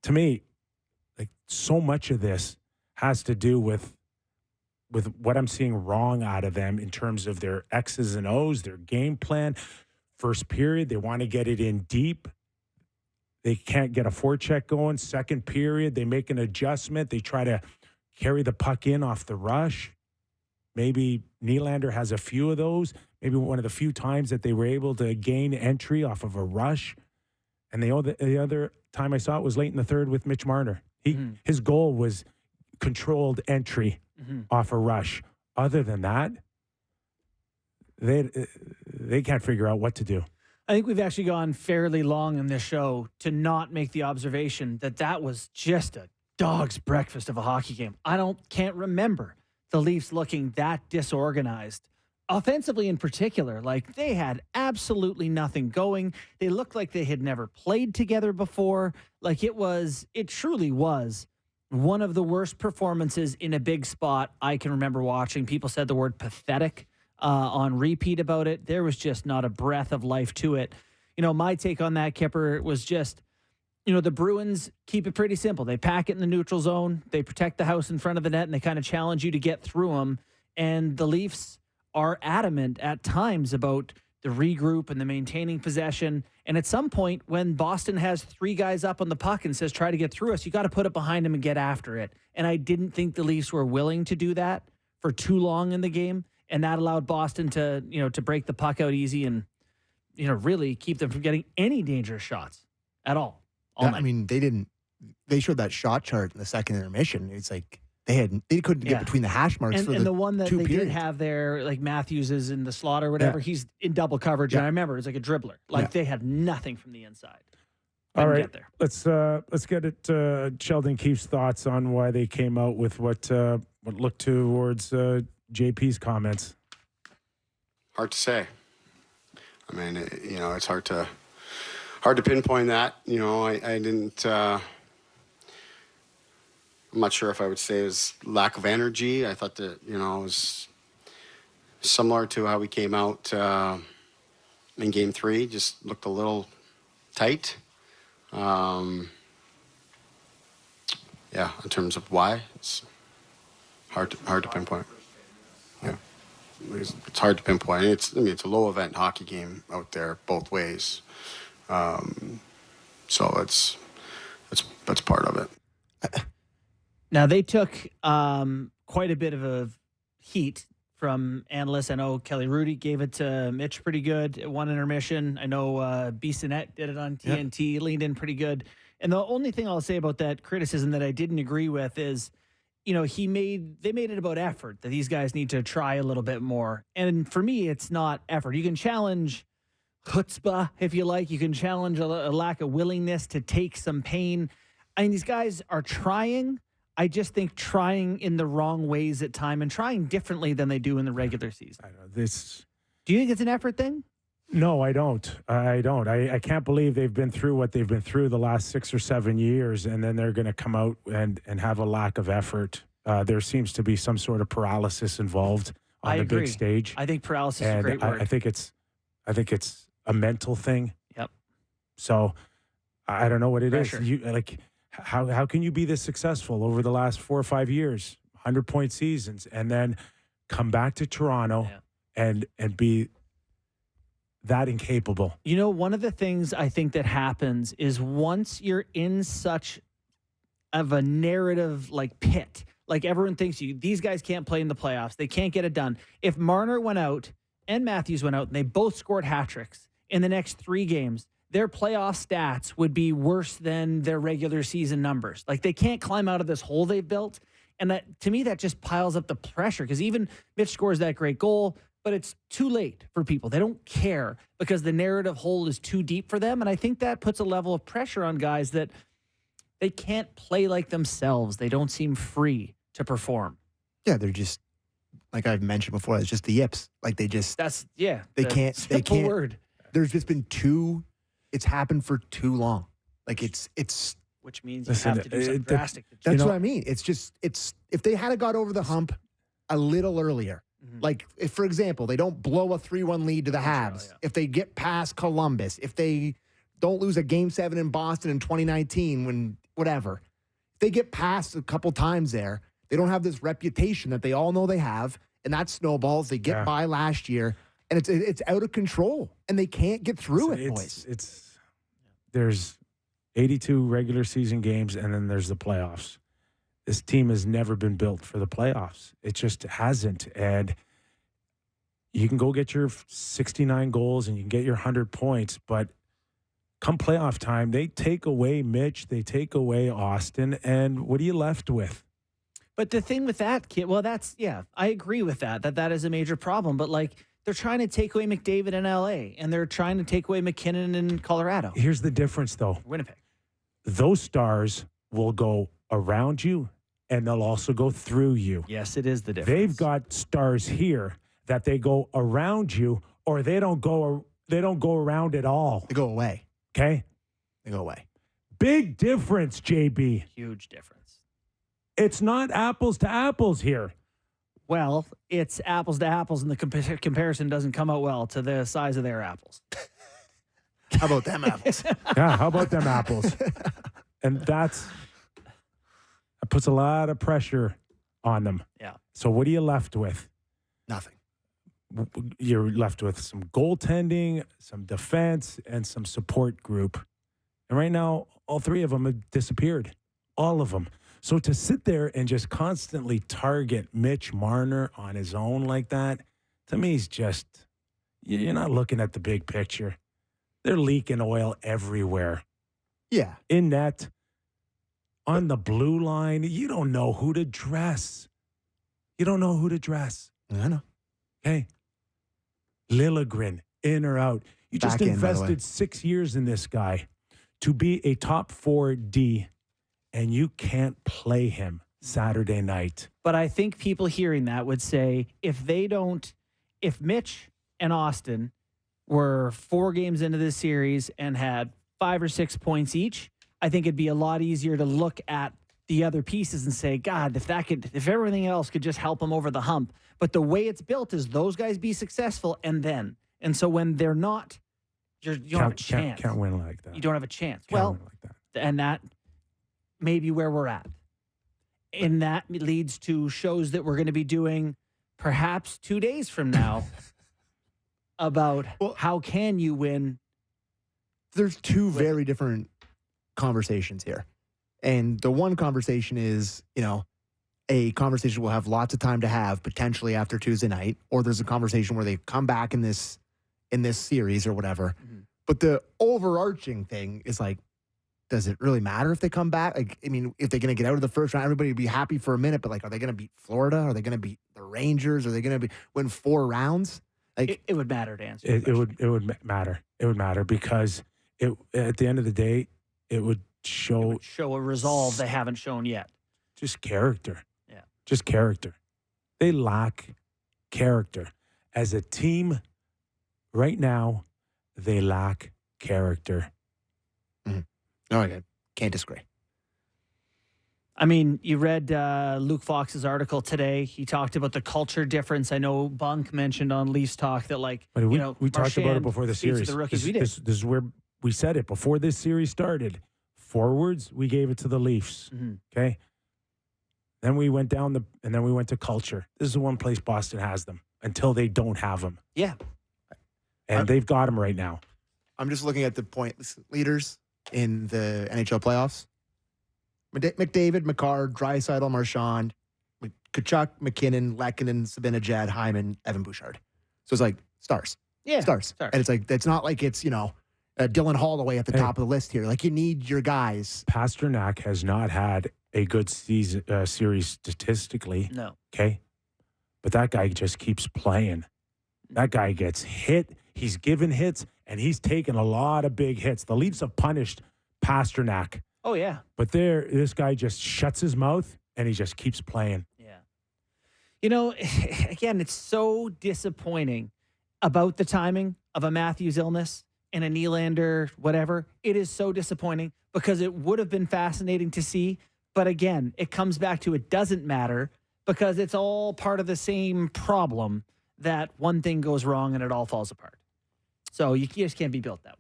to me, like so much of this has to do with what I'm seeing wrong out of them in terms of their X's and O's, their game plan. First period, they want to get it in deep. They can't get a forecheck going. Second period, they make an adjustment. They try to carry the puck in off the rush. Maybe Nylander has a few of those. Maybe one of the few times that they were able to gain entry off of a rush. And the other time I saw it was late in the third with Mitch Marner. His goal was controlled entry off a rush. Other than that, they can't figure out what to do. I think we've actually gone fairly long in this show to not make the observation that was just a dog's breakfast of a hockey game. Can't remember the Leafs looking that disorganized. Offensively in particular, like they had absolutely nothing going. They looked like they had never played together before. Like it truly was one of the worst performances in a big spot I can remember watching. People said the word pathetic on repeat about it. There was just not a breath of life to it. My take on that, Kyper, was just, the Bruins keep it pretty simple. They pack it in the neutral zone. They protect the house in front of the net, and they kind of challenge you to get through them. And the Leafs are adamant at times about the regroup and the maintaining possession. And at some point, when Boston has three guys up on the puck and says, try to get through us, you got to put it behind them and get after it. And I didn't think the Leafs were willing to do that for too long in the game. And that allowed Boston to break the puck out easy and, really keep them from getting any dangerous shots at all. I mean, they showed that shot chart in the second intermission. It's like they couldn't get between the hash marks for the one that they periods. did have there, like Matthews is in the slot or whatever, he's in double coverage. And I remember it's like a dribbler. Like they had nothing from the inside. All right, get there. Let's get it. Sheldon Keefe's thoughts on why they came out with what looked towards JP's comments. Hard to say. I mean, it's hard to pinpoint that. I didn't. I'm not sure if I would say it was lack of energy. I thought that it was similar to how we came out in Game 3. Just looked a little tight. In terms of why, it's hard to pinpoint. Yeah, it's hard to pinpoint. It's a low event hockey game out there both ways. So that's part of it. Now they took quite a bit of a heat from analysts. I know Kelly Rudy gave it to Mitch pretty good at one intermission. I know Bissonnette did it on TNT, leaned in pretty good. And the only thing I'll say about that criticism that I didn't agree with is, they made it about effort, that these guys need to try a little bit more. And for me, it's not effort. You can challenge chutzpah, if you like. You can challenge a lack of willingness to take some pain. I mean, these guys are trying. I just think trying in the wrong ways at time and trying differently than they do in the regular season. Do you think it's an effort thing? No, I don't. I can't believe they've been through what they've been through the last 6 or 7 years, and then they're going to come out and have a lack of effort. There seems to be some sort of paralysis involved on the big stage. I think paralysis is a great word. I think it's a mental thing. Yep. So I don't know what it Pressure. is. How can you be this successful over the last 4 or 5 years, 100-point seasons, and then come back to Toronto and be that incapable? One of the things I think that happens is once you're in such of a narrative pit, everyone thinks these guys can't play in the playoffs. They can't get it done. If Marner went out and Matthews went out and they both scored hat tricks in the next 3 games, their playoff stats would be worse than their regular season numbers. They can't climb out of this hole they've built. And that, to me, that just piles up the pressure, because even Mitch scores that great goal, but it's too late for people. They don't care because the narrative hole is too deep for them. And I think that puts a level of pressure on guys that they can't play like themselves. They don't seem free to perform. Yeah, they're just, like I've mentioned before, it's just the yips. They can't. Word. There's just been it's happened for too long. Which means you have to do something drastic. That's what I mean. It's if they had got over the hump a little earlier, if, for example, they don't blow a 3-1 lead to the Habs, if they get past Columbus, if they don't lose a Game 7 in Boston in 2019 when whatever. If they get past a couple times there, they don't have this reputation that they all know they have, and that snowballs. They get by last year, and it's out of control, and they can't get through it, boys. There's 82 regular season games, and then there's the playoffs. This team has never been built for the playoffs. It just hasn't. And you can go get your 69 goals and you can get your 100 points, but come playoff time, they take away Mitch, they take away Austin, and what are you left with? But the thing with that, kid, well, I agree with that is a major problem. But, like, they're trying to take away McDavid in L.A., and they're trying to take away McKinnon in Colorado. Here's the difference, though. Winnipeg. Those stars will go around you, and they'll also go through you. Yes, it is the difference. They've got stars here that they go around you, or they don't go around at all. They go away. Okay? They go away. Big difference, JB. Huge difference. It's not apples to apples here. Well, it's apples to apples, and the comparison doesn't come out well to the size of their apples. How about them apples? Yeah, how about them apples? And that puts a lot of pressure on them. Yeah. So what are you left with? Nothing. You're left with some goaltending, some defense, and some support group. And right now, all three of them have disappeared. All of them. So to sit there and just constantly target Mitch Marner on his own like that, to me is just, you're not looking at the big picture. They're leaking oil everywhere. Yeah. In net, on the blue line, you don't know who to dress. You don't know who to dress. I know. Okay. Lilligren, in or out. You just Back in, by the way. invested 6 years in this guy to be a top 4D, and you can't play him Saturday night. But I think people hearing that would say, if Mitch and Austin were 4 games into this series and had 5 or 6 points each, I think it'd be a lot easier to look at the other pieces and say, God, if everything else could just help them over the hump. But the way it's built is those guys be successful, and so when they're not, you don't have a chance. Can't win like that. You don't have a chance. Can't Well, win like that. and that may be where we're at. And that leads to shows that we're going to be doing perhaps 2 days from now about how can you win. There's two very different conversations here. And the one conversation is, a conversation we'll have lots of time to have potentially after Tuesday night, or there's a conversation where they come back in this series or whatever. Mm-hmm. But the overarching thing is like, does it really matter if they come back? Like, I mean, if they're going to get out of the first round, everybody would be happy for a minute, but like, are they going to beat Florida? Are they going to beat the Rangers? Are they going to win 4 rounds? Like, it would matter to answer. It would matter. It would matter because at the end of the day, it would show a resolve they haven't shown yet. Just character. Yeah. Just character. They lack character. As a team, right now, they lack character. Mm-hmm. No, I can't disagree. I mean, you read Luke Fox's article today. He talked about the culture difference. I know Bunk mentioned on Leafs Talk that, like, we talked about it before the series. The rookies we did. This is where we said it before this series started. Forwards, we gave it to the Leafs. Mm-hmm. Okay. Then we went to culture. This is the one place Boston has them until they don't have them. Yeah. And they've got them right now. I'm just looking at the point leaders in the NHL playoffs. McDavid, McCarr, Draisaitl, Marchand, Tkachuk, McKinnon, Lehkonen, Zibanejad, Hyman, Evan Bouchard. So it's like stars. Yeah. Stars. And it's like, it's not like it's, Dylan Holloway at the top of the list here. Like, you need your guys. Pasternak has not had a good season series statistically. No. Okay. But that guy just keeps playing. That guy gets hit. He's given hits, and he's taken a lot of big hits. The Leafs have punished Pasternak. Oh, yeah. But this guy just shuts his mouth, and he just keeps playing. Yeah. Again, it's so disappointing about the timing of a Matthews illness and a Nylander, whatever. It is so disappointing because it would have been fascinating to see. But again, it comes back to it doesn't matter because it's all part of the same problem that one thing goes wrong and it all falls apart. So you just can't be built that way.